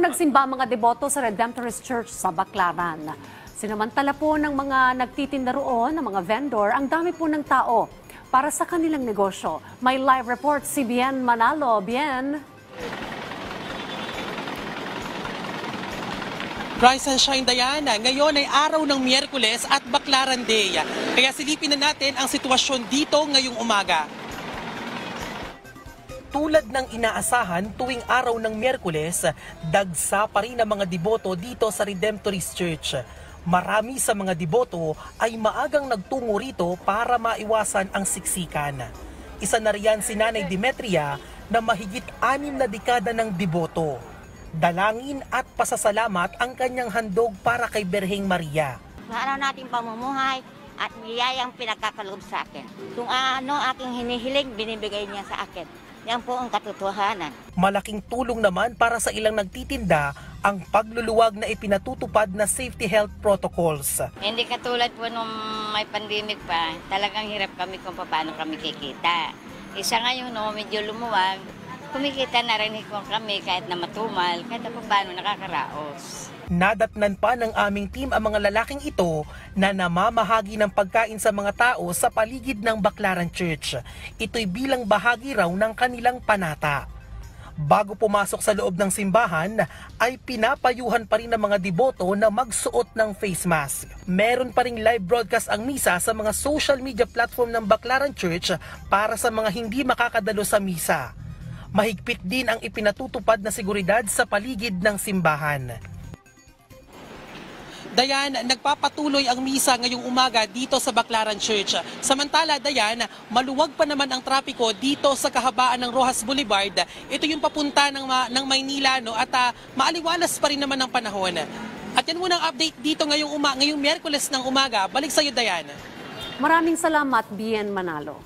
nagsimba mga deboto sa Redemptorist Church sa Baclaran. Sinamantala po ng mga nagtitinda roon, ng mga vendor, ang dami po ng tao para sa kanilang negosyo. May live report si Bien Manalo. Bien. Rise and shine, Diana. Ngayon ay araw ng Miyerkules at Baclaran Day. Kaya silipin na natin ang sitwasyon dito ngayong umaga. Tulad ng inaasahan tuwing araw ng Miyerkules, dagsa pa rin ang mga deboto dito sa Redemptorist Church. Marami sa mga deboto ay maagang nagtungo rito para maiwasan ang siksikan. Isa na riyan si Nanay Demetria na mahigit 6 na dekada ng deboto. Dalangin at pasasalamat ang kanyang handog para kay Berheng Maria. Araw nating pamumuhay at biyayang pinagkakaloob sa akin. Kung ano aking hinihiling, binibigay niya sa akin. Yan po ang katotohanan. Malaking tulong naman para sa ilang nagtitinda ang pagluluwag na ipinatutupad na safety health protocols. Hindi katulad po nung may pandemic pa, talagang hirap kami kung paano kami kikita. Isa ngayon, medyo lumuwag, kumikita na rin kami kahit na matumal, kahit na paano nakakaraos. Nadatnan pa ng aming team ang mga lalaking ito na namamahagi ng pagkain sa mga tao sa paligid ng Baclaran Church. Ito'y bilang bahagi raw ng kanilang panata. Bago pumasok sa loob ng simbahan, ay pinapayuhan pa rin ng mga deboto na magsuot ng face mask. Meron pa ring live broadcast ang misa sa mga social media platform ng Baclaran Church para sa mga hindi makakadalo sa misa. Mahigpit din ang ipinatutupad na seguridad sa paligid ng simbahan. Dayan, nagpapatuloy ang misa ngayong umaga dito sa Baclaran Church. Samantala, Dayan, maluwag pa naman ang trapiko dito sa kahabaan ng Rojas Boulevard. Ito yung papunta ng Maynila, no? At maaliwalas pa rin naman ang panahon. At yan muna ang update dito ngayong Miyerkules ng umaga. Balik sa iyo, Dayan. Maraming salamat, Bien Manalo.